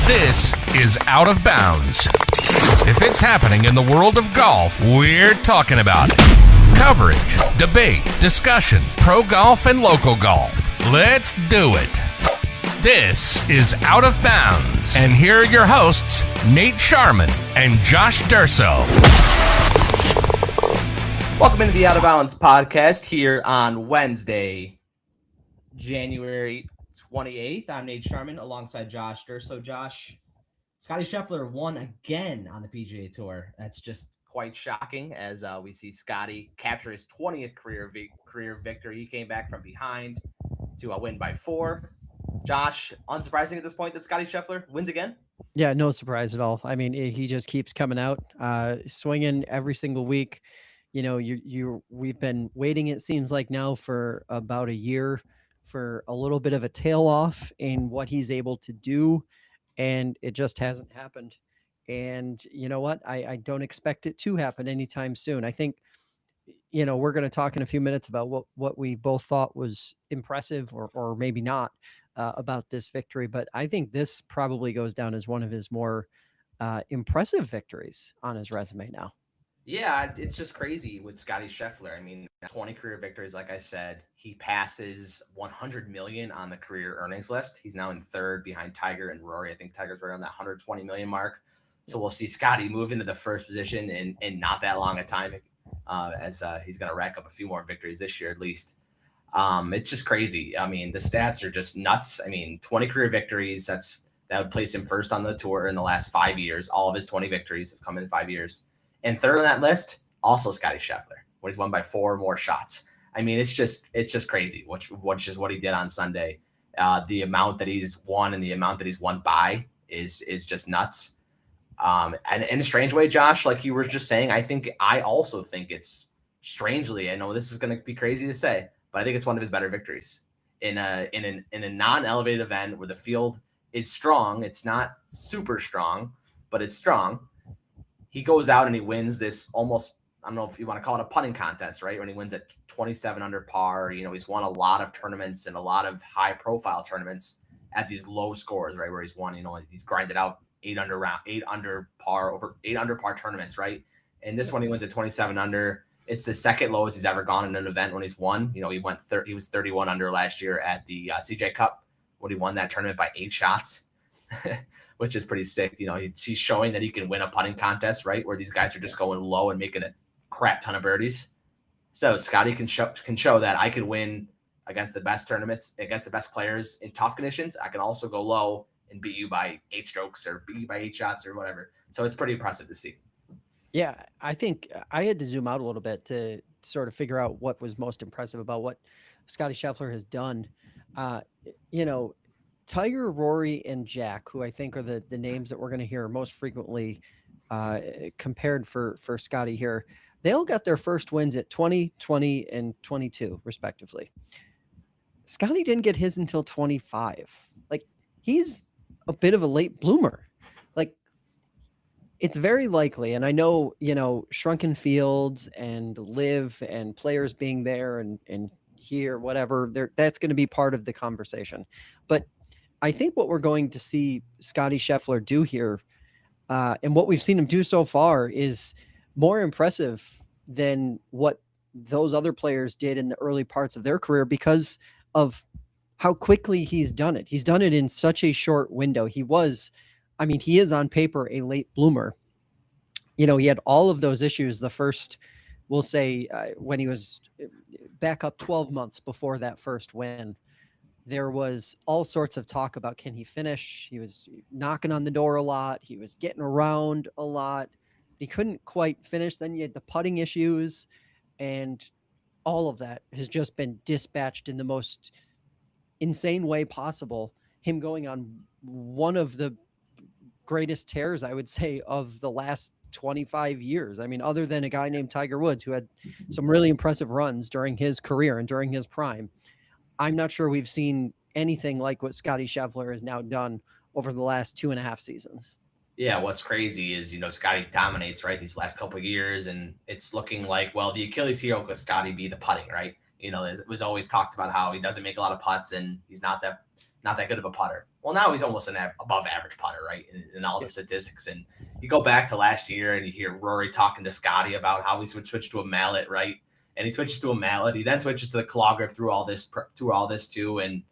This is Out of Bounds. If it's happening in the world of golf, we're talking about it. Coverage, debate, discussion, pro golf and local golf. Let's do it. This is Out of Bounds. And here are your hosts, Nate Sharman and Josh Durso. Welcome into the Out of Bounds podcast here on Wednesday, January 28th. I'm Nate Sharman alongside Josh Durso. Josh, Scottie Scheffler won again on the PGA Tour. That's just quite shocking as we see Scottie capture his 20th career victory. He came back from behind to win by 4. Josh, unsurprising at this point that Scottie Scheffler wins again? Yeah, no surprise at all. I mean, he just keeps coming out, swinging every single week. You know, we've been waiting, it seems like now, for about a year for a little bit of a tail off in what he's able to do, and it just hasn't happened. And you know what? I don't expect it to happen anytime soon. I think, you know, we're going to talk in a few minutes about what we both thought was impressive or maybe not about this victory. But I think this probably goes down as one of his more impressive victories on his resume now. Yeah, it's just crazy with Scottie Scheffler. I mean, 20 career victories, like I said. He passes 100 million on the career earnings list. He's now in third behind Tiger and Rory. I think Tiger's right on that 120 million mark. So we'll see Scottie move into the first position in not that long a time, as he's going to rack up a few more victories this year at least. It's just crazy. I mean, the stats are just nuts. I mean, 20 career victories, that would place him first on the tour in the last 5 years. All of his 20 victories have come in 5 years. And third on that list, also Scottie Scheffler, when he's won by 4 more shots. I mean, it's just crazy, which is what he did on Sunday. The amount that he's won and the amount that he's won by is just nuts. And in a strange way, Josh, like you were just saying, I also think it's strangely, I know this is going to be crazy to say, but I think it's one of his better victories in a non-elevated event where the field is strong. It's not super strong, but it's strong. He goes out and he wins this almost, I don't know if you want to call it a putting contest, right? When he wins at 27 under par, you know, he's won a lot of tournaments and a lot of high profile tournaments at these low scores, right? Where he's won, you know, he's grinded out 8 under par tournaments, right? And this one he wins at 27 under. It's the second lowest he's ever gone in an event when he's won. You know, he was 31 under last year at the CJ Cup when he won that tournament by 8 shots. Which is pretty sick. You know, he's showing that he can win a putting contest, right? Where these guys are just going low and making a crap ton of birdies. So Scottie can show that I can win against the best tournaments, against the best players in tough conditions. I can also go low and beat you by 8 strokes or beat you by 8 shots or whatever. So it's pretty impressive to see. Yeah, I think I had to zoom out a little bit to sort of figure out what was most impressive about what Scottie Scheffler has done. You know, Tiger, Rory, and Jack, who I think are the names that we're going to hear most frequently compared for Scottie here, they all got their first wins at 20, 20, and 22, respectively. Scottie didn't get his until 25. Like, he's a bit of a late bloomer. Like, it's very likely, and I know, you know, shrunken fields and live and players being there and here, whatever, that's going to be part of the conversation. But I think what we're going to see Scottie Scheffler do here, and what we've seen him do so far, is more impressive than what those other players did in the early parts of their career because of how quickly he's done it. He's done it in such a short window. He is on paper a late bloomer. You know, he had all of those issues the first, we'll say, when he was back up 12 months before that first win. There was all sorts of talk about, can he finish? He was knocking on the door a lot. He was getting around a lot. He couldn't quite finish. Then you had the putting issues, and all of that has just been dispatched in the most insane way possible. Him going on one of the greatest tears, I would say, of the last 25 years. I mean, other than a guy named Tiger Woods, who had some really impressive runs during his career and during his prime. I'm not sure we've seen anything like what Scottie Scheffler has now done over the last 2.5 seasons. Yeah, what's crazy is, you know, Scottie dominates, right, these last couple of years, and it's looking like, well, the Achilles heel could Scottie be the putting, right? You know, it was always talked about how he doesn't make a lot of putts and he's not that good of a putter. Well, now he's almost an above average putter, right? In all the statistics. And you go back to last year and you hear Rory talking to Scottie about how he switched to a mallet, right? And he switches to a mallet. He then switches to the claw grip through all this too. And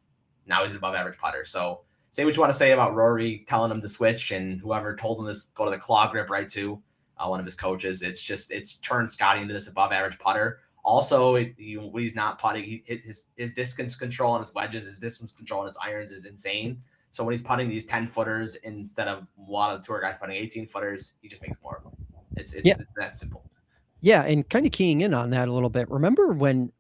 now he's an above average putter. So say what you want to say about Rory telling him to switch, and whoever told him this, go to the claw grip, right? To one of his coaches. It's turned Scottie into this above average putter. Also, when he's not putting, his distance control on his wedges, his distance control on his irons is insane. So when he's putting these 10 footers instead of a lot of the tour guys putting 18 footers, he just makes more of them. It's that simple. Yeah, and kind of keying in on that a little bit. Remember when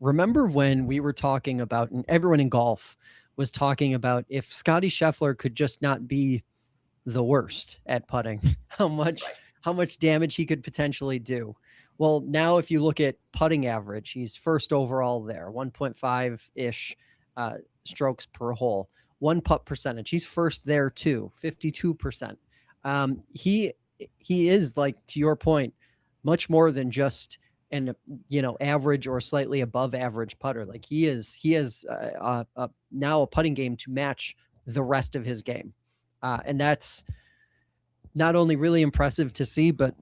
we were talking about, and everyone in golf was talking about, if Scottie Scheffler could just not be the worst at putting, how much damage he could potentially do. Well, now if you look at putting average, he's first overall there, 1.5-ish strokes per hole. One putt percentage, he's first there too, 52%. He is, like, to your point, much more than just an average or slightly above average putter. Like he has now a putting game to match the rest of his game, and that's not only really impressive to see, but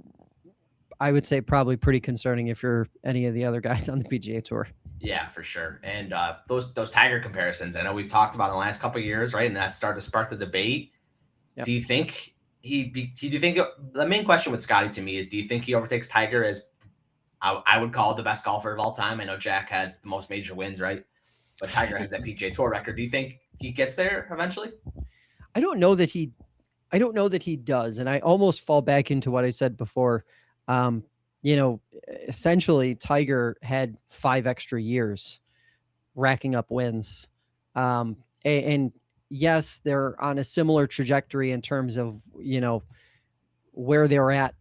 I would say probably pretty concerning if you're any of the other guys on the PGA Tour. Yeah, for sure. And those Tiger comparisons, I know we've talked about in the last couple of years, right? And that started to spark the debate. Yep. Do you think the main question with Scottie to me is, do you think he overtakes Tiger as I would call the best golfer of all time? I know Jack has the most major wins, right? But Tiger has that PGA Tour record. Do you think he gets there eventually? I don't know that he does. And I almost fall back into what I said before. Essentially Tiger had 5 extra years racking up wins. And yes, they're on a similar trajectory in terms of, where they're at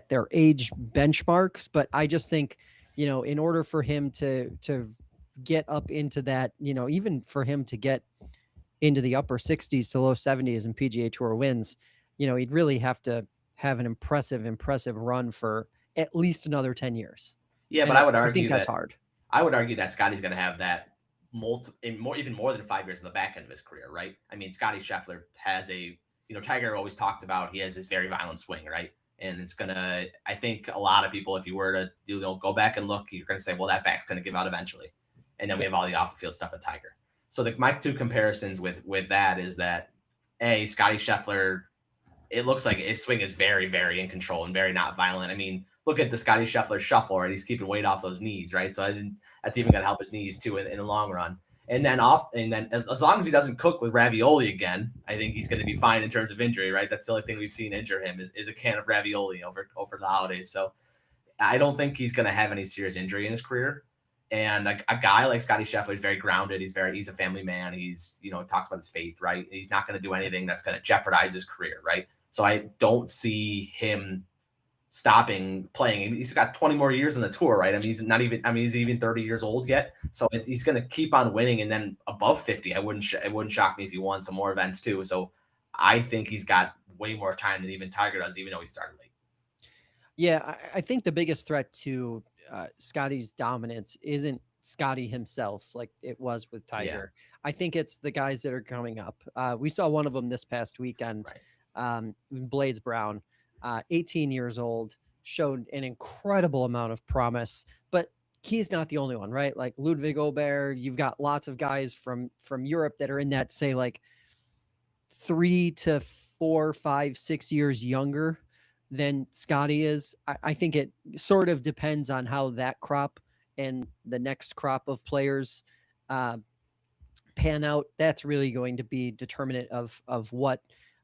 their age benchmarks. But I just think, in order for him to get up into that, even for him to get into the upper 60s to low 70s in PGA Tour wins, he'd really have to have an impressive run for at least another 10 years. Yeah, but I think that's hard. I would argue that Scottie's going to have that even more than 5 years in the back end of his career, right? I mean, Scottie Scheffler has Tiger always talked about, he has this very violent swing, right? And it's gonna, I think a lot of people, if you were to go back and look, you're gonna say, well, that back's gonna give out eventually. And then we have all the off the field stuff at Tiger. So my 2 comparisons with that is that Scottie Scheffler, it looks like his swing is very, very in control and very not violent. I mean, look at the Scottie Scheffler shuffle, right? He's keeping weight off those knees, right? So that's even going to help his knees too in the long run. And then as long as he doesn't cook with ravioli again, I think he's going to be fine in terms of injury, right? That's the only thing we've seen injure him is a can of ravioli over the holidays. So I don't think he's going to have any serious injury in his career. And a guy like Scottie Scheffler is very grounded. He's a family man. He's, talks about his faith, right? He's not going to do anything that's going to jeopardize his career, right? So I don't see him stopping playing. He's got 20 more years on the tour, right? I mean, he's even 30 years old yet. So he's going to keep on winning, and then above 50, it wouldn't shock me if he won some more events too. So I think he's got way more time than even Tiger does, even though he started late. Yeah, I think the biggest threat to Scottie's dominance isn't Scottie himself like it was with Tiger. Yeah. I think it's the guys that are coming up. We saw one of them this past weekend, right. Blades Brown, 18 years old, showed an incredible amount of promise, but he's not the only one, right? Like Ludwig Aubert, you've got lots of guys from Europe that are in that, say, like 3 to 4, 5, 6 years younger than Scottie is. I think it sort of depends on how that crop and the next crop of players pan out. That's really going to be determinant of what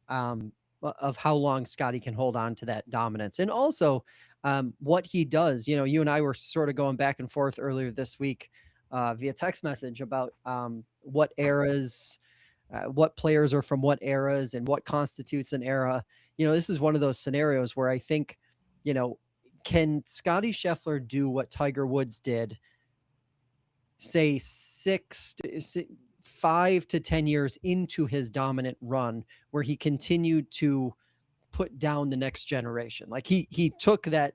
of how long Scottie can hold on to that dominance, and also what he does. You and I were sort of going back and forth earlier this week via text message about what eras, what players are from what eras, and what constitutes an era. This is one of those scenarios where I think, can Scottie Scheffler do what Tiger Woods did, say 5 to 10 years into his dominant run, where he continued to put down the next generation? Like he took as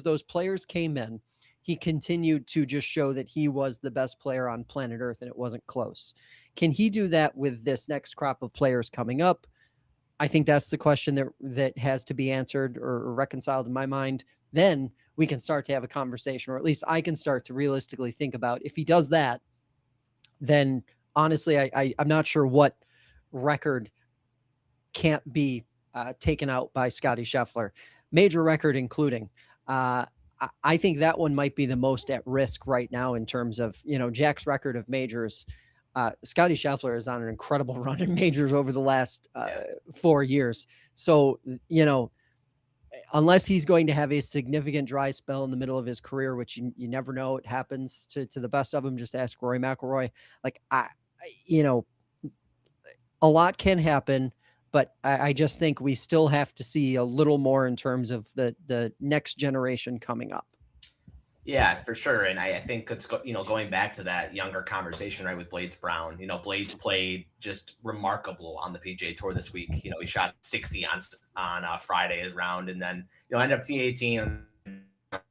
those players came in, he continued to just show that he was the best player on planet Earth and it wasn't close. Can he do that with this next crop of players coming up? I think that's the question that has to be answered or reconciled in my mind. Then we can start to have a conversation, or at least I can start to realistically think about if he does that, then honestly, I'm not sure what record can't be taken out by Scottie Scheffler. Major record including. I think that one might be the most at risk right now in terms of, Jack's record of majors. Scottie Scheffler is on an incredible run in majors over the last 4 years. So, unless he's going to have a significant dry spell in the middle of his career, which you never know, it happens to the best of them. Just ask Rory McIlroy. Like, a lot can happen, but I just think we still have to see a little more in terms of the next generation coming up. Yeah, for sure. And I think it's, going back to that younger conversation, right, with Blades Brown, Blades played just remarkable on the PGA Tour this week. He shot 60 on Friday's round, and then, ended up T18,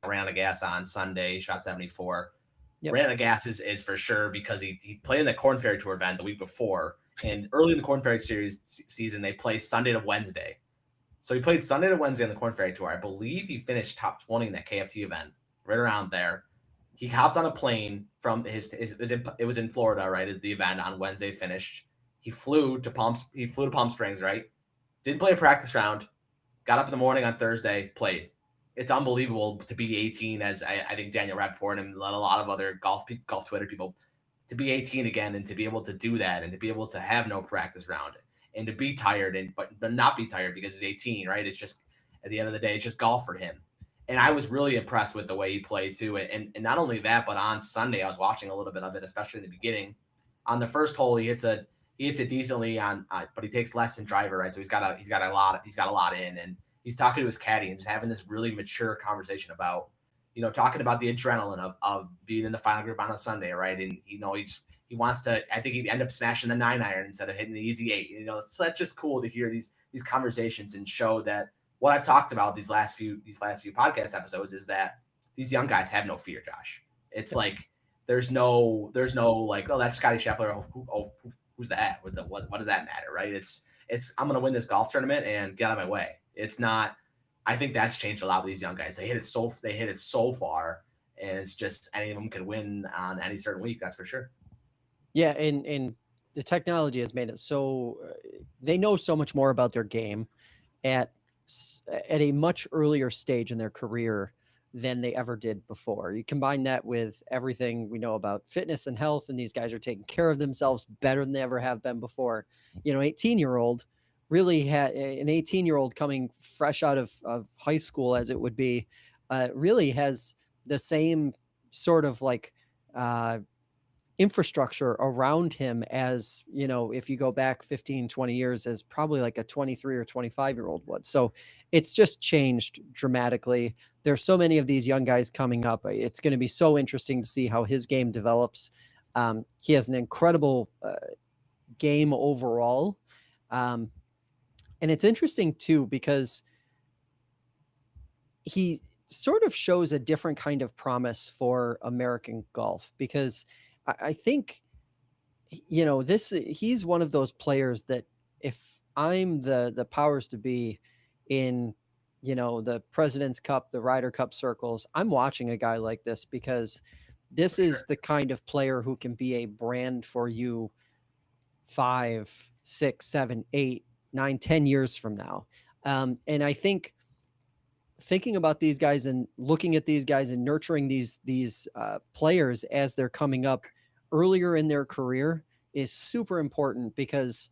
ran out of gas on Sunday, shot 74. Yep. Ran out of gas is for sure because he played in the Korn Ferry Tour event the week before. And early in the Korn Ferry Series season, they play Sunday to Wednesday. So he played Sunday to Wednesday on the Korn Ferry Tour. I believe he finished top 20 in that KFT event. Right around there. He hopped on a plane from it was in Florida, right? The event on Wednesday finished. He flew to Palm Springs, right? Didn't play a practice round. Got up in the morning on Thursday, played. It's unbelievable to be 18, as I think Daniel Rappaport and a lot of other golf Twitter people, to be 18 again and to be able to do that and to be able to have no practice round and to be tired but not be tired because he's 18, right? It's just, at the end of the day, it's just golf for him. And I was really impressed with the way he played too. And not only that, but on Sunday, I was watching a little bit of it, especially in the beginning. On the first hole, he hits it decently on, but he takes less than driver, right? So he's got a lot in, and he's talking to his caddy and just having this really mature conversation about, talking about the adrenaline of being in the final group on a Sunday, right? And he wants to. I think he'd end up smashing the 9-iron instead of hitting the easy 8. So that's just cool to hear these conversations and show that. What I've talked about these last few podcast episodes is that these young guys have no fear, Josh. It's like there's no like, oh, that's Scottie Scheffler. Who's that? What does that matter, right? It's I'm gonna win this golf tournament and get out of my way. It's not. I think that's changed a lot with these young guys. They hit it so far, and it's just any of them can win on any certain week. That's for sure. Yeah, and the technology has made it so they know so much more about their game at a much earlier stage in their career than they ever did before. You combine that with everything we know about fitness and health, and these guys are taking care of themselves better than they ever have been before. 18-year-old really had an 18-year-old coming fresh out of high school, as it would be, really has the same sort of like infrastructure around him as, if you go back 15, 20 years, as probably like a 23 or 25-year-old would. So it's just changed dramatically. There's so many of these young guys coming up. It's going to be so interesting to see how his game develops. He has an incredible game overall. And it's interesting too, because he sort of shows a different kind of promise for American golf, because I think, he's one of those players that if I'm the powers to be in, the President's Cup, the Ryder Cup circles, I'm watching a guy like this, because this is the kind of player who can be a brand for you 5, 6, 7, 8, 9, 10 years from now. And I think thinking about these guys and looking at these guys and nurturing these players as they're coming up earlier in their career is super important, because,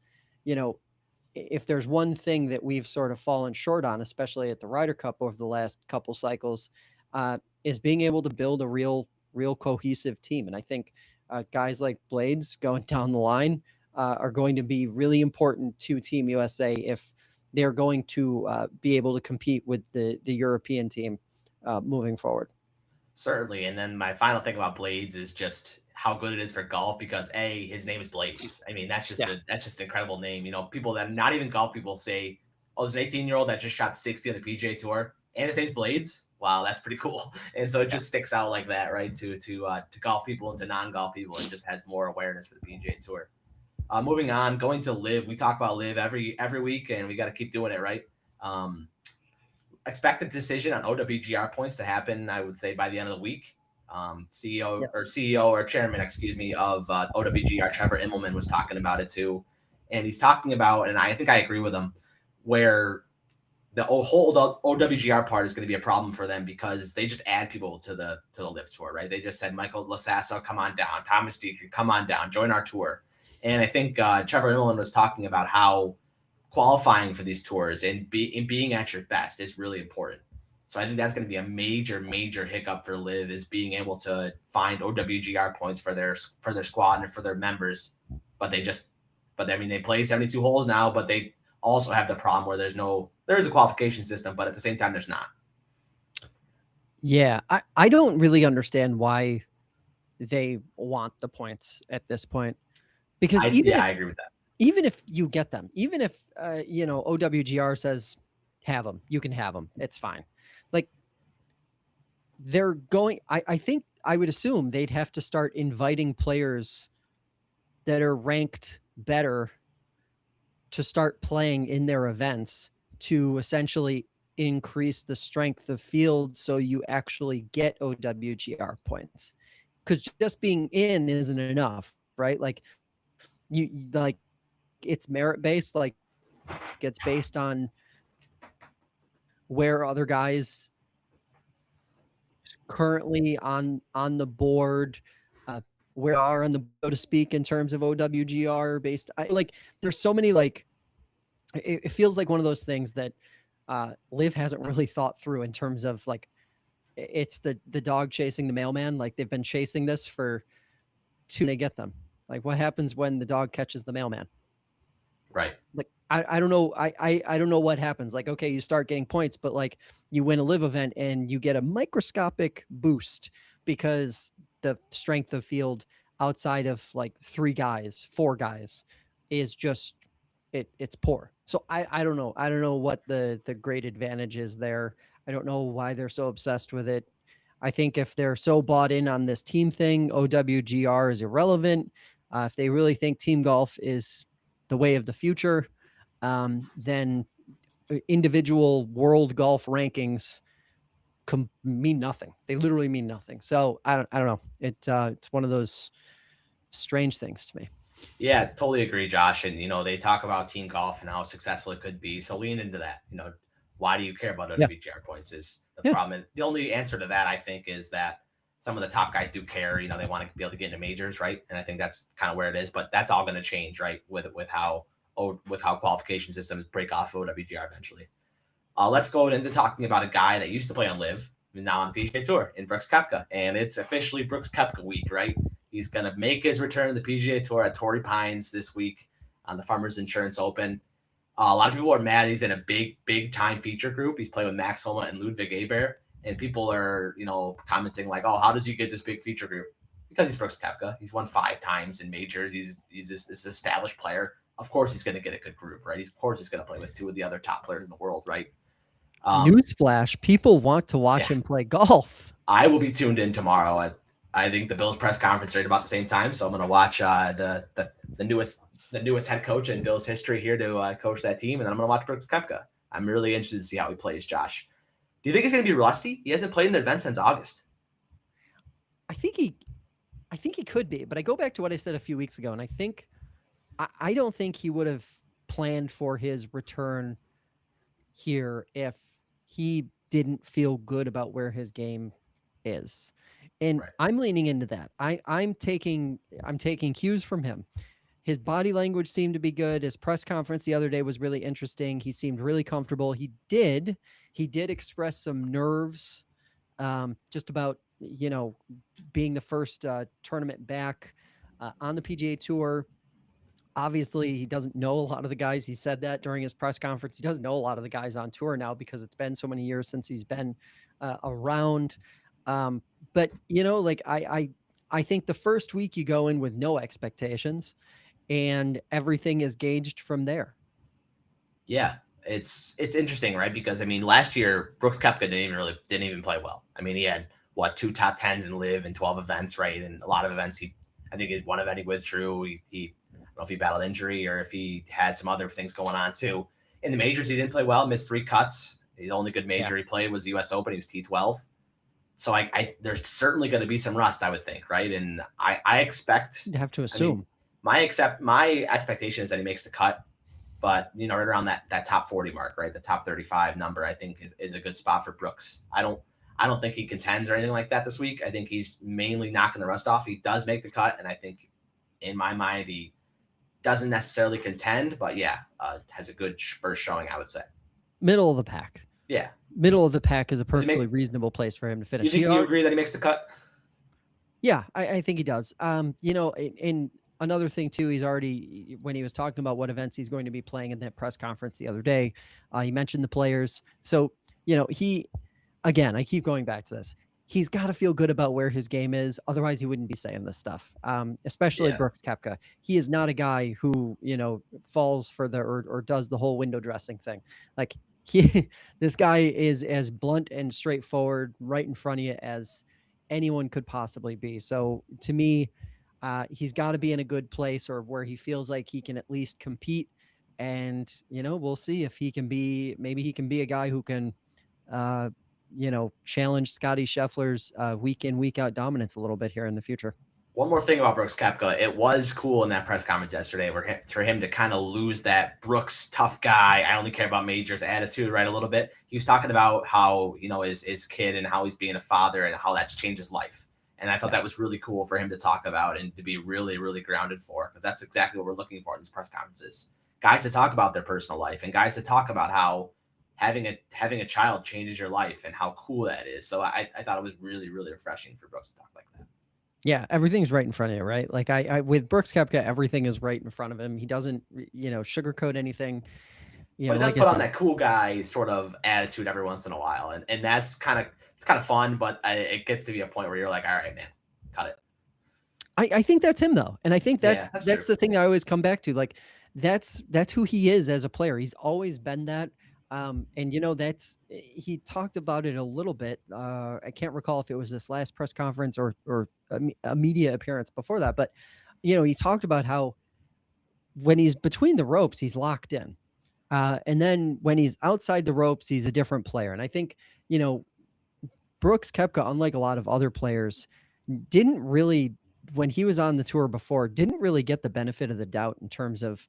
if there's one thing that we've sort of fallen short on, especially at the Ryder Cup over the last couple cycles, is being able to build a real cohesive team. And I think guys like Blades going down the line are going to be really important to Team USA if they're going to be able to compete with the European team moving forward. Certainly. And then my final thing about Blades is just how good it is for golf, because his name is Blades. I mean, that's just an incredible name. People that not even golf people say, oh, there's an 18-year-old that just shot 60 on the PGA Tour and his name's Blades. Wow, that's pretty cool. And so it just sticks out like that, right? To golf people and to non-golf people, and just has more awareness for the PGA Tour. Moving on, going to Live. We talk about Live every week, and we got to keep doing it, right? Expect a decision on OWGR points to happen, I would say, by the end of the week. CEO or chairman, of OWGR, Trevor Immelman, was talking about it too. And he's talking about, and I think I agree with him, where the whole OWGR part is going to be a problem for them because they just add people to the Live Tour, right? They just said, Michael Lasassa, come on down. Thomas Dietrich, come on down. Join our tour. And I think Trevor Immelman was talking about how qualifying for these tours and being at your best is really important. So I think that's going to be a major, major hiccup for Live, is being able to find OWGR points for their squad and for their members. But they play 72 holes now, but they also have the problem where there's a qualification system, but at the same time, there's not. Yeah, I don't really understand why they want the points at this point, because I agree with that. Even if you get them, even if OWGR says have them, you can have them. It's fine. Like, they're going. I think I would assume they'd have to start inviting players that are ranked better to start playing in their events to essentially increase the strength of field, so you actually get OWGR points. Because just being in isn't enough, right? Like, it's merit based. Like, it's based on where other guys currently on the board, where are on the, so to speak, in terms of OWGR based. There's so many, it feels like one of those things that Liv hasn't really thought through in terms of, like, it's the dog chasing the mailman. Like, they've been chasing this for two, they get them. Like, what happens when the dog catches the mailman? Right. Like, I don't know. I don't know what happens. Like, okay, you start getting points, but like, you win a Live event and you get a microscopic boost because the strength of field outside of like 4 guys is just, it's poor. So I don't know. I don't know what the great advantage is there. I don't know why they're so obsessed with it. I think if they're so bought in on this team thing, OWGR is irrelevant. If they really think team golf is the way of the future, then individual world golf rankings mean nothing. They literally mean nothing. So I don't know. It's one of those strange things to me. Yeah, totally agree, Josh. And, they talk about team golf and how successful it could be. So lean into that. Why do you care about OWGR points is the problem. And the only answer to that, I think, is that some of the top guys do care. They want to be able to get into majors, right? And I think that's kind of where it is. But that's all going to change, right, with how qualification systems break off OWGR eventually. Let's go into talking about a guy that used to play on Live, now on the PGA Tour, in Brooks Koepka. And it's officially Brooks Koepka week, right? He's going to make his return to the PGA Tour at Torrey Pines this week on the Farmers Insurance Open. A lot of people are mad he's in a big time feature group. He's playing with Max Homa and Ludwig Aberg. And people are, commenting like, oh, how does he get this big feature group? Because he's Brooks Koepka. He's won 5 times in majors. He's this established player. Of course he's going to get a good group, right? Of course he's going to play with 2 of the other top players in the world, right? Newsflash, people want to watch him play golf. I will be tuned in tomorrow. I think the Bills press conference right about the same time, so I'm going to watch the newest head coach in Bills history here to coach that team, and then I'm going to watch Brooks Koepka. I'm really interested to see how he plays, Josh. Do you think he's going to be rusty? He hasn't played an event since August. I think he could be, but I go back to what I said a few weeks ago, and I don't think he would have planned for his return here if he didn't feel good about where his game is. And right. I'm leaning into that. I'm taking cues from him. His body language seemed to be good. His press conference the other day was really interesting. He seemed really comfortable. He did express some nerves, just about, being the first tournament back on the PGA Tour. Obviously, he doesn't know a lot of the guys. He said that during his press conference. He doesn't know a lot of the guys on tour now because it's been so many years since he's been around. But, I think the first week you go in with no expectations and everything is gauged from there. Yeah. it's interesting, right? Because I mean, last year Brooks Koepka didn't even play well. I mean, he had 2 top 10s in live in 12 events, right? And a lot of events I think one event he withdrew. He I don't know if he battled injury or if he had some other things going on too. In the majors, he didn't play well, missed 3 cuts. The only good major he played was the U.S. Open. He was T12. So there's certainly going to be some rust, I would think, right? And I expect you have to assume. I mean, my expectation is that he makes the cut, but right around that top 40 mark, right? The top 35 number, I think is a good spot for Brooks. I don't think he contends or anything like that this week. I think he's mainly knocking the rust off. He does make the cut, and I think in my mind he doesn't necessarily contend, but has a good first showing, I would say. Middle of the pack. Yeah. Middle of the pack is a perfectly reasonable place for him to finish. You agree that he makes the cut? Yeah, I think he does. In another thing too, he's already, when he was talking about what events he's going to be playing in that press conference the other day, he mentioned the players. So, I keep going back to this. He's got to feel good about where his game is. Otherwise he wouldn't be saying this stuff. Especially Brooks Koepka. He is not a guy who, falls for or does the whole window dressing thing. Like this guy is as blunt and straightforward right in front of you as anyone could possibly be. So to me, he's got to be in a good place or where he feels like he can at least compete. And, we'll see if maybe he can be a guy who can, challenge Scottie Scheffler's week in, week out dominance a little bit here in the future. One more thing about Brooks Koepka. It was cool in that press conference yesterday for him to kind of lose that Brooks tough guy, I only care about majors attitude, right? A little bit. He was talking about how, his kid and how he's being a father and how that's changed his life. And I thought that was really cool for him to talk about and to be really, really grounded for, because that's exactly what we're looking for in these press conferences. Guys to talk about their personal life and guys to talk about how having a child changes your life and how cool that is. So I thought it was really, really refreshing for Brooks to talk like that. Yeah, everything's right in front of you, right? Like I with Brooks Koepka, everything is right in front of him. He doesn't, sugarcoat anything. But he does put on that cool guy sort of attitude every once in a while, and that's kind of fun. But it gets to be a point where you're like, all right, man, cut it. I think that's him though, and I think that's the thing I always come back to. Like that's who he is as a player. He's always been that. And he talked about it a little bit. I can't recall if it was this last press conference or a media appearance before that, but he talked about how when he's between the ropes, he's locked in. And then when he's outside the ropes, he's a different player. And I think, Brooks Koepka, unlike a lot of other players, didn't really, when he was on the tour before, didn't really get the benefit of the doubt in terms of,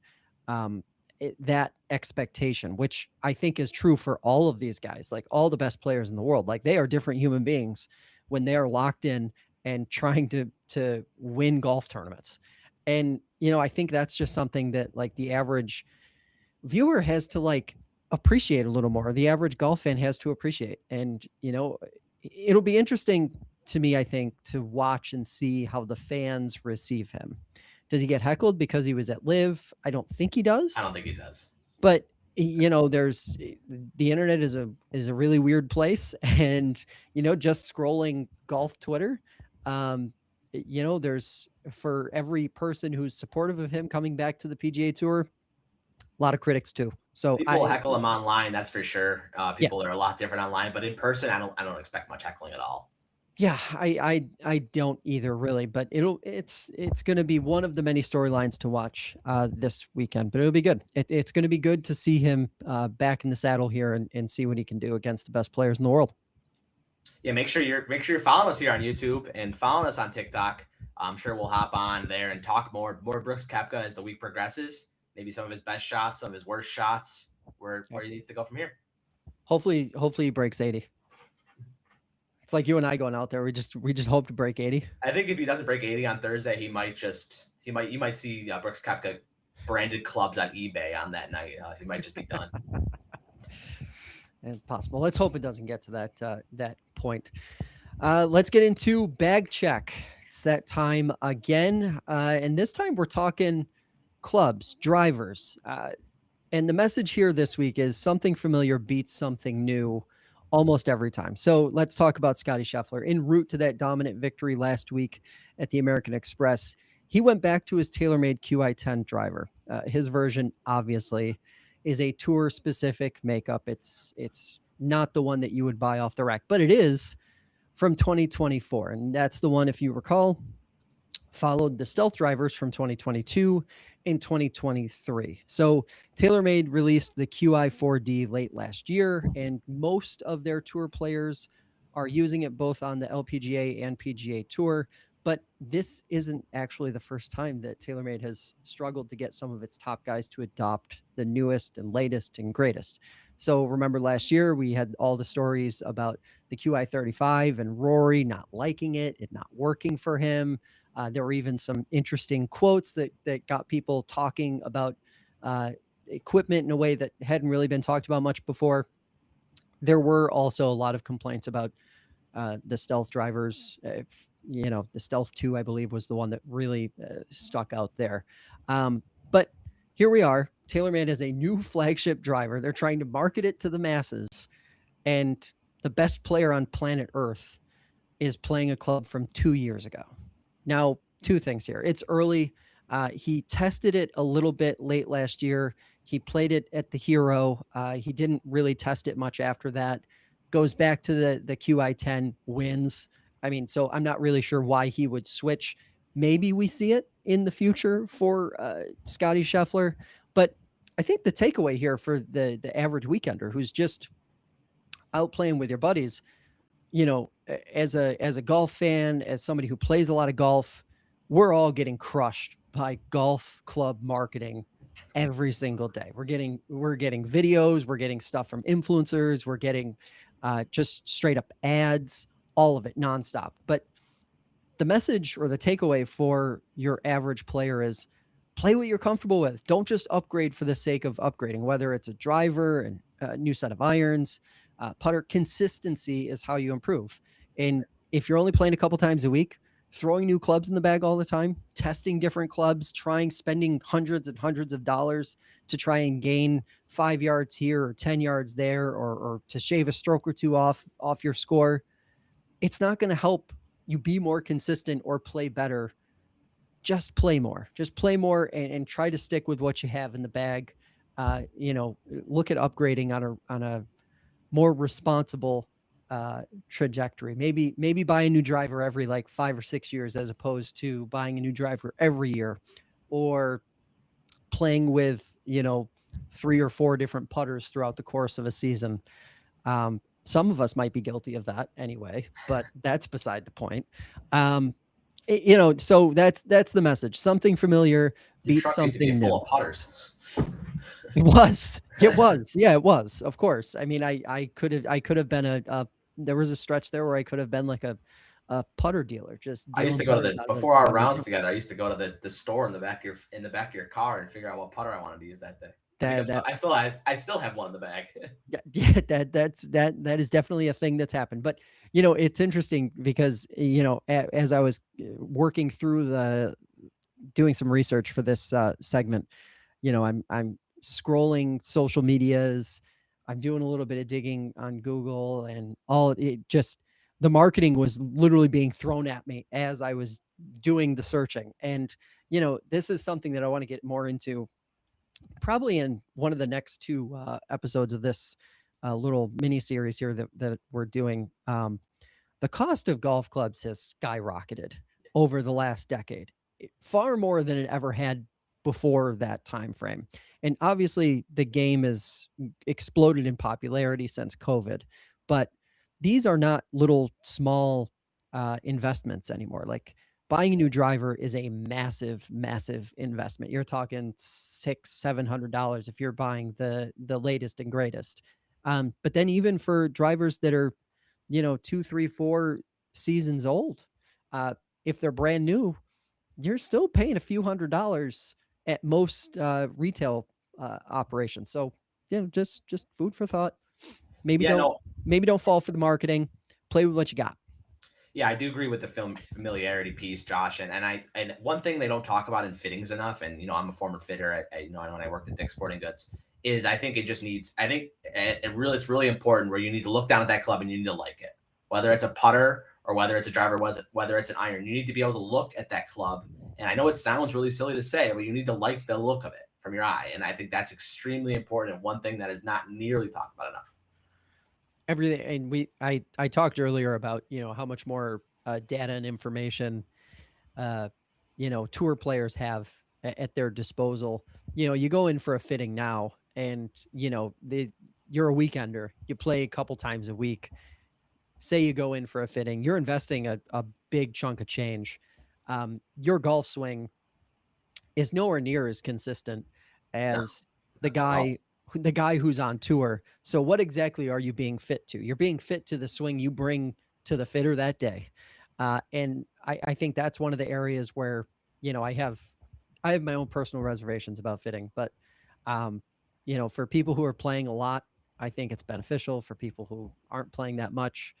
that expectation, which I think is true for all of these guys, like all the best players in the world. Like they are different human beings when they are locked in and trying to win golf tournaments. And, I think that's just something that like the average viewer has to like appreciate a little more. The average golf fan has to appreciate. And, it'll be interesting to me, I think, to watch and see how the fans receive him. Does he get heckled because he was at Live? I don't think he does. I don't think he does. But there's the internet is a really weird place, and just scrolling golf Twitter, there's for every person who's supportive of him coming back to the PGA Tour, a lot of critics too. So people heckle him online, that's for sure. People are a lot different online, but in person, I don't expect much heckling at all. Yeah, I don't either really, but it's going to be one of the many storylines to watch this weekend, but it'll be good. It's going to be good to see him back in the saddle here and see what he can do against the best players in the world. Yeah, make sure you're following us here on YouTube and following us on TikTok. I'm sure we'll hop on there and talk more Brooks Koepka as the week progresses. Maybe some of his best shots, some of his worst shots, where he needs to go from here. Hopefully he breaks 80. It's like you and I going out there. We just hope to break 80. I think if he doesn't break 80 on Thursday, you might see Brooks Koepka branded clubs on eBay on that night. He might just be done. It's possible. Let's hope it doesn't get to that point. Let's get into bag check. It's that time again, and this time we're talking clubs, drivers, and the message here this week is something familiar beats something new almost every time. So let's talk about Scottie Scheffler. En route to that dominant victory last week at the American Express, he went back to his TaylorMade QI10 driver. His version, obviously, is a tour specific makeup. It's not the one that you would buy off the rack, but it is from 2024. And that's the one, if you recall, followed the Stealth drivers from 2022 and 2023. So TaylorMade released the QI4D late last year, and most of their tour players are using it both on the LPGA and PGA Tour. But this isn't actually the first time that TaylorMade has struggled to get some of its top guys to adopt the newest and latest and greatest. So remember last year, we had all the stories about the QI35 and Rory not liking it not working for him. There were even some interesting quotes that got people talking about equipment in a way that hadn't really been talked about much before. There were also a lot of complaints about the Stealth drivers. The Stealth 2, I believe, was the one that really stuck out there. But here we are. TaylorMade has a new flagship driver. They're trying to market it to the masses. And the best player on planet Earth is playing a club from 2 years ago. Now, two things here. It's early. He tested it a little bit late last year. He played it at the Hero. He didn't really test it much after that. Goes back to the QI10, wins. I mean, so I'm not really sure why he would switch. Maybe we see it in the future for Scottie Scheffler. But I think the takeaway here for the average weekender who's just out playing with your buddies, as a golf fan, as somebody who plays a lot of golf, we're all getting crushed by golf club marketing every single day. We're getting videos, we're getting stuff from influencers, we're getting just straight up ads, all of it nonstop. But the message or the takeaway for your average player is play what you're comfortable with. Don't just upgrade for the sake of upgrading, whether it's a driver and a new set of irons, putter. Consistency is how you improve. And if you're only playing a couple times a week, throwing new clubs in the bag all the time, testing different clubs, spending hundreds and hundreds of dollars to try and gain 5 yards here or 10 yards there, or to shave a stroke or two off your score, it's not going to help you be more consistent or play better. Just play more. Just play more and try to stick with what you have in the bag. Look at upgrading on a more responsible trajectory. Maybe buy a new driver every 5 or 6 years, as opposed to buying a new driver every year, or playing with 3 or 4 different putters throughout the course of a season. Some of us might be guilty of that anyway, but that's beside the point. So that's the message. Something familiar beats something new. Full of putters. It was. Yeah, it was. Of course. I mean, I could have been there was a stretch there where I could have been like a putter dealer. I used to go to before our rounds together. I used to go to the store in the back of your car and figure out what putter I wanted to use that day. I still have one in the bag. Yeah, that is definitely a thing that's happened. But it's interesting because as I was working through doing some research for this segment, I'm scrolling social medias, I'm doing a little bit of digging on Google, and the marketing was literally being thrown at me as I was doing the searching. And this is something that I want to get more into probably in one of the next 2 episodes of this little mini series here that we're doing. The cost of golf clubs has skyrocketed over the last decade, far more than it ever had before that time frame. And obviously the game has exploded in popularity since COVID, but these are not little small investments anymore. Like buying a new driver is a massive, massive investment. You're talking $600-$700 if you're buying the latest and greatest. But then even for drivers that are, 2, 3, 4 seasons old, if they're brand new, you're still paying a few $100s at most retail operations. So, just food for thought. Maybe don't fall for the marketing. Play with what you got. Yeah, I do agree with the familiarity piece, Josh. And one thing they don't talk about in fittings enough, and I'm a former fitter when I worked at Dick's Sporting Goods, is I think it's really important where you need to look down at that club and you need to like it. Whether it's a putter or whether it's a driver, whether it's an iron, you need to be able to look at that club. And I know it sounds really silly to say, but you need to like the look of it. from your eye. And I think that's extremely important, and one thing that is not nearly talked about enough. Everything. And I talked earlier about, how much more data and information, tour players have at their disposal. You go in for a fitting now, and you're a weekender. You play a couple times a week. Say you go in for a fitting, you're investing a big chunk of change. Your golf swing is nowhere near as consistent as the guy who's on tour. So what exactly are you being fit to? You're being fit to the swing you bring to the fitter that day. And I think that's one of the areas where, I have my own personal reservations about fitting, but for people who are playing a lot, I think it's beneficial. For people who aren't playing that much,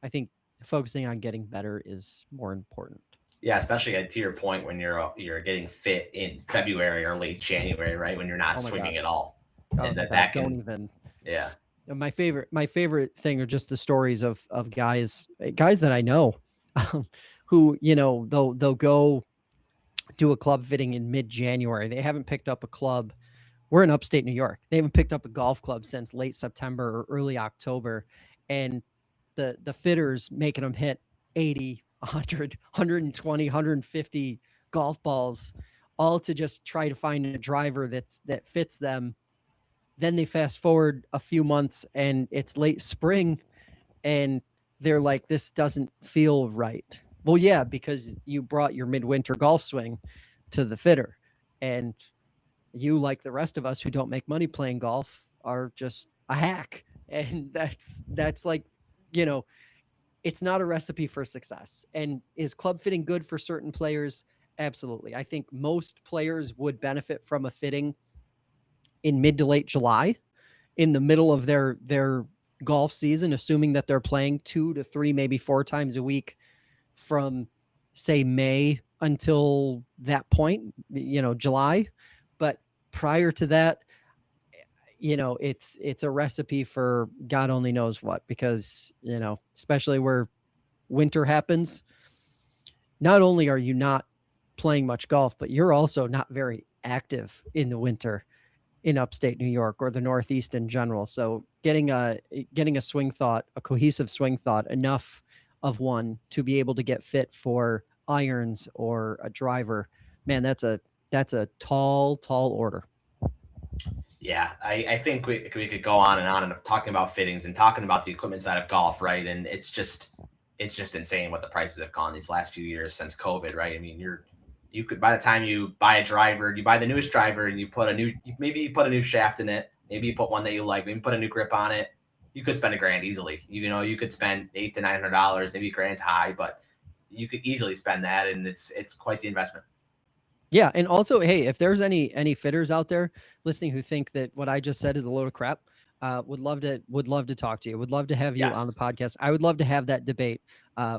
I think focusing on getting better is more important. Yeah, especially to your point, when you're getting fit in February or late January, right? When you're not swinging at all. And that can, don't even. Yeah. My favorite thing are just the stories of guys that I know who, they'll go do a club fitting in mid-January. They haven't picked up a club. We're in upstate New York. They haven't picked up a golf club since late September or early October. And the fitters making them hit 80, 100, 120, 150 golf balls, all to just try to find a driver that fits them. Then they fast forward a few months and it's late spring and they're like, this doesn't feel right. Well, yeah, because you brought your midwinter golf swing to the fitter, and you, like the rest of us who don't make money playing golf, are just a hack. And that's like, it's not a recipe for success. And is club fitting good for certain players? Absolutely. I think most players would benefit from a fitting in mid to late July, in the middle of their golf season, assuming that they're playing 2 to 3, maybe 4 times a week from, say, May until that point, July. But prior to that, it's a recipe for God only knows what, because, especially where winter happens, not only are you not playing much golf, but you're also not very active in the winter in upstate New York or the Northeast in general. So getting a swing thought, a cohesive swing thought, enough of one to be able to get fit for irons or a driver, man, that's a tall order. Yeah, I think we could go on and talking about fittings and talking about the equipment side of golf, right? And it's just insane what the prices have gone these last few years since COVID, right? I mean, you could, by the time you buy a driver, you buy the newest driver and you put maybe you put a new shaft in it, maybe you put one that you like, maybe put a new grip on it. You could spend $1,000 easily. You could spend $800 to $900, maybe $1,000's high, but you could easily spend that, and it's quite the investment. Yeah, and also, hey, if there's any fitters out there listening who think that what I just said is a load of crap, would love to talk to you. Would love to have you on the podcast. I would love to have that debate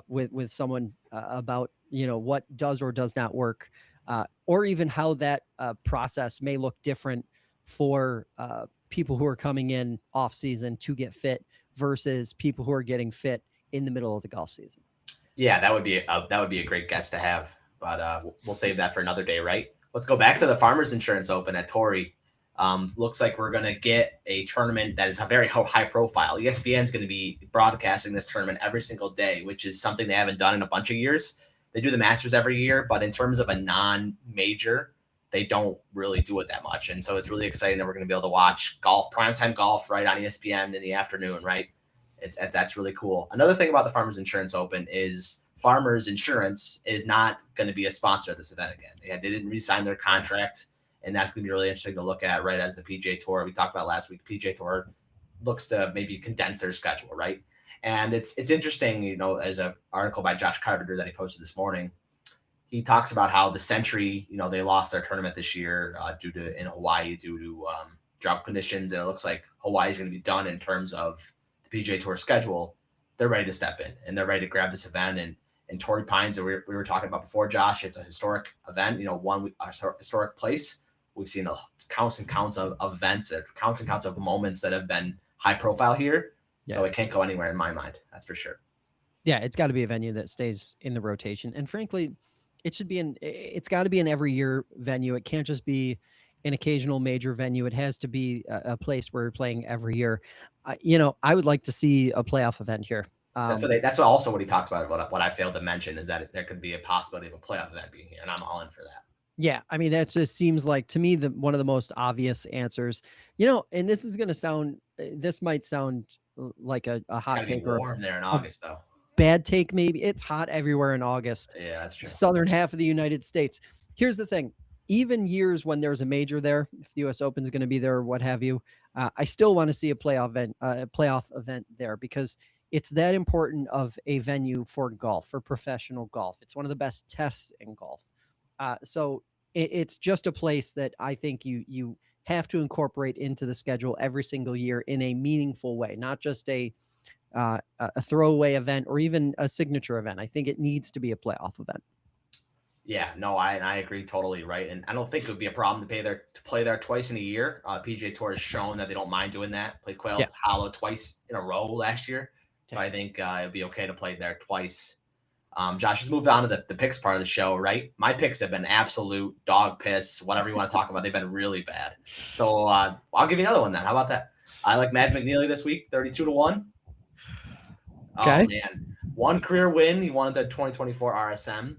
with someone about what does or does not work, or even how that process may look different for people who are coming in off season to get fit versus people who are getting fit in the middle of the golf season. Yeah, that would be a great guest to have, but we'll save that for another day, right? Let's go back to the Farmers Insurance Open at Torrey. Looks like we're going to get a tournament that is a very high profile. ESPN is going to be broadcasting this tournament every single day, which is something they haven't done in a bunch of years. They do the Masters every year, but in terms of a non-major, they don't really do it that much. And so it's really exciting that we're going to be able to watch golf, primetime golf, right, on ESPN in the afternoon, right? That's really cool. Another thing about the Farmers Insurance Open is Farmers Insurance is not going to be a sponsor of this event again. They didn't re-sign their contract, and that's going to be really interesting to look at, right, as the PGA Tour, we talked about last week, PGA Tour looks to maybe condense their schedule, right? And it's interesting, as an article by Josh Carpenter that he posted this morning, he talks about how the Century, they lost their tournament this year in Hawaii due to drought conditions, and it looks like Hawaii is going to be done in terms of the PGA Tour schedule. They're ready to step in, and they're ready to grab this event. And Torrey Pines that we were talking about before, Josh, it's a historic event, a historic place. We've seen counts and counts of events, counts and counts of moments that have been high profile here. Yeah. So it can't go anywhere in my mind. That's for sure. Yeah, it's got to be a venue that stays in the rotation. And frankly, it's got to be an every year venue. It can't just be an occasional major venue. It has to be a place where you're playing every year. I would like to see a playoff event here. That's also what he talks about. What I failed to mention is that there could be a possibility of a playoff event being here, and I'm all in for that. Yeah, I mean, that just seems like to me one of the most obvious answers. And this is going to sound, this might sound like a hot take. It's warm there in August, though. Bad take, maybe. It's hot everywhere in August. Yeah, that's true. Southern half of the United States. Here's the thing: even years when there's a major there, if the U.S. Open is going to be there or what have you, I still want to see a playoff event there because it's that important of a venue for golf, for professional golf. It's one of the best tests in golf. So it's just a place that I think you have to incorporate into the schedule every single year in a meaningful way, not just a throwaway event or even a signature event. I think it needs to be a playoff event. Yeah, no, I agree totally, right? And I don't think it would be a problem to play there twice in a year. PGA Tour has shown that they don't mind doing that. Played Quail Hollow twice in a row last year. So I think it'd be okay to play there twice. Josh, has moved on to the picks part of the show, right? My picks have been absolute dog piss, whatever you want to talk about. They've been really bad. So I'll give you another one then. How about that? I like Matt McNeely this week, 32-1. Okay. Oh, man. One career win. He won the 2024 RSM.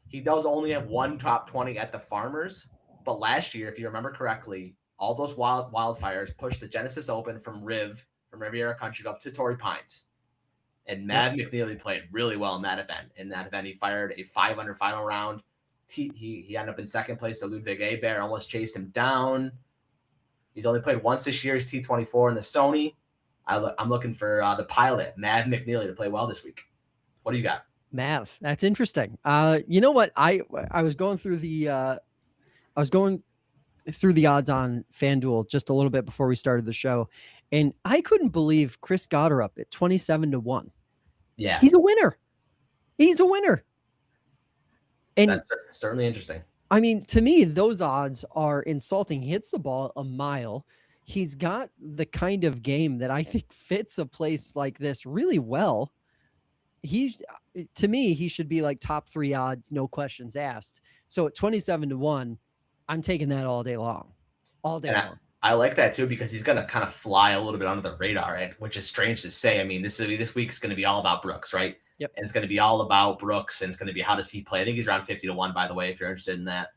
He does only have one top 20 at the Farmers. But last year, if you remember correctly, all those wildfires pushed the Genesis Open from Riviera Country Club to Torrey Pines. And Matt McNeely played really well in that event. In that event, he fired a 5-under final round. He ended up in second place. So Ludwig Abear almost chased him down. He's only played once this year. He's T24 in the Sony. I'm looking for the pilot, Matt McNeely, to play well this week. What do you got? Mav, that's interesting. You know what? I was going through the odds on FanDuel just a little bit before we started the show, and I couldn't believe Chris Gotterup at 27-1. Yeah, he's a winner. He's a winner. And that's certainly interesting. I mean, to me, those odds are insulting. He hits the ball a mile. He's got the kind of game that I think fits a place like this really well. To me, he should be like top 3 odds, no questions asked. So at 27-1, I'm taking that all day long. All day long. I like that too, because he's going to kind of fly a little bit under the radar, which is strange to say. I mean, this week's going to be all about Brooks, right? Yep. And it's going to be all about Brooks, and it's going to be how does he play. I think he's around 50-1, by the way, if you're interested in that.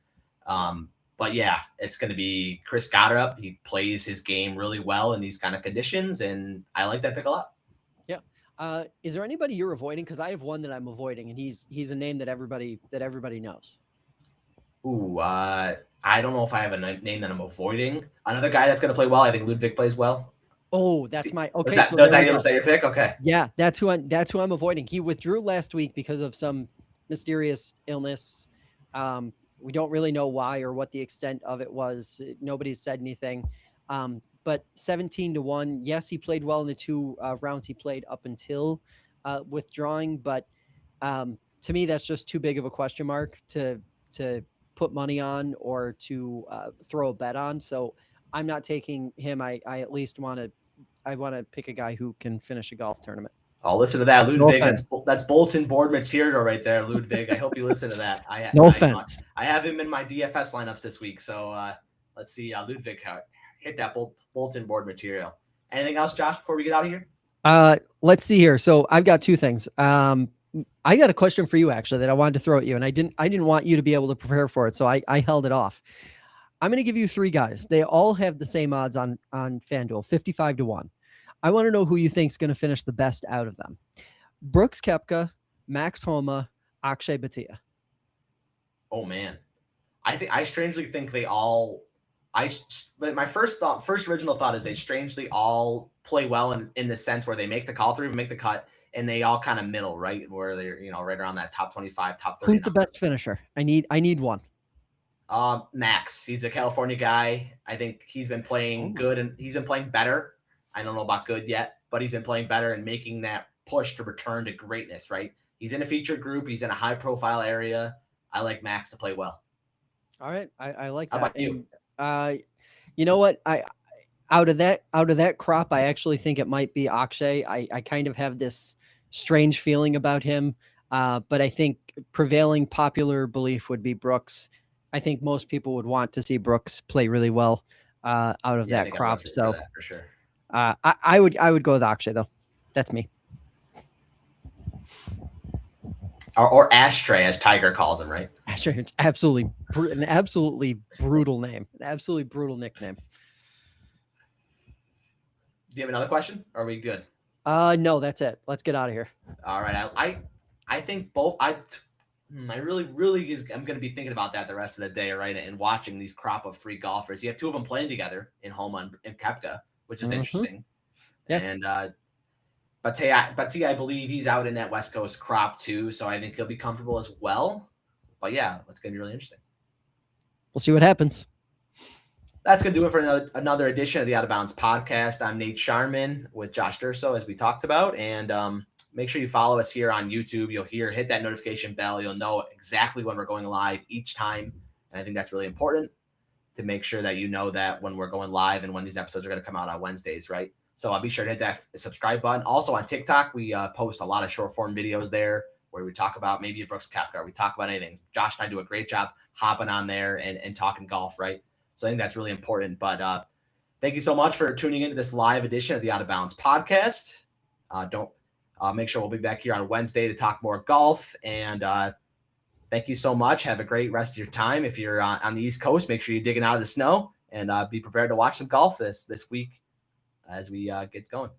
But yeah, it's going to be Chris Gotterup. He plays his game really well in these kind of conditions, and I like that pick a lot. Yeah. Is there anybody you're avoiding? Because I have one that I'm avoiding, and he's a name that everybody knows. Ooh, I don't know if I have a name that I'm avoiding. Another guy that's going to play well, I think Ludwig plays well. Oh, that's my okay. Does that your pick? Okay. Yeah, that's who I'm avoiding. He withdrew last week because of some mysterious illness. We don't really know why or what the extent of it was. Nobody's said anything. But 17-1, yes, he played well in the 2 rounds he played up until withdrawing. But to me, that's just too big of a question mark to put money on or to throw a bet on. So I'm not taking him. I at least want to pick a guy who can finish a golf tournament. Oh, listen to that, Ludwig. That's bulletin board material right there, Ludwig. I hope you listen to that. No offense. I have him in my DFS lineups this week. So let's see, Ludwig, hit that bulletin board material. Anything else, Josh, before we get out of here? Let's see here. So I've got 2 things. I got a question for you actually that I wanted to throw at you, and I didn't want you to be able to prepare for it, so I held it off. I'm going to give you 3 guys. They all have the same odds on FanDuel, 55-1. I want to know who you think is going to finish the best out of them. Brooks Koepka, Max Homa, Akshay Bhatia. Oh man, I strangely think they all. My first original thought is they strangely all play well in the sense where they make the call through, make the cut, and they all kind of middle, right? Where they're, right around that top 25, top 30. Who's the best finisher? I need one. Max. He's a California guy. I think he's been playing good, and he's been playing better. I don't know about good yet, but he's been playing better and making that push to return to greatness, right? He's in a featured group. He's in a high profile area. I like Max to play well. All right. I like that. How about you? You know what? Out of that crop, I actually think it might be Akshay. I kind of have this strange feeling about him. But I think prevailing popular belief would be Brooks. I think most people would want to see Brooks play really well out of Yeah, I that think crop. everyone's rooting So for that for sure. I would go with Akshay though. That's me. Or Ashtray, as Tiger calls him, right? Akshay, it's an absolutely brutal name, an absolutely brutal nickname. Do you have another question? Or are we good? No, that's it. Let's get out of here. All right. I think both. I really I'm going to be thinking about that the rest of the day, right? And watching these crop of free golfers. You have two of them playing together in Homa and Koepka, which is interesting. Yeah. And Batia, I believe he's out in that West Coast crop too, so I think he'll be comfortable as well. But yeah, it's going to be really interesting. We'll see what happens. That's going to do it for another edition of the Out of Bounds podcast. I'm Nate Sharman with Josh Durso, as we talked about. And make sure you follow us here on YouTube. You'll hit that notification bell. You'll know exactly when we're going live each time. And I think that's really important to make sure that you know that when we're going live and when these episodes are going to come out on Wednesdays, right? So I'll be sure to hit that subscribe button. Also on TikTok, we post a lot of short form videos there where we talk about maybe a Brooks Koepka, or we talk about anything. Josh and I do a great job hopping on there and talking golf, right? So I think that's really important. But thank you so much for tuning into this live edition of the Out of Bounds podcast. Make sure we'll be back here on Wednesday to talk more golf. And thank you so much. Have a great rest of your time. If you're on the East Coast, make sure you're digging out of the snow and be prepared to watch some golf this week as we get going.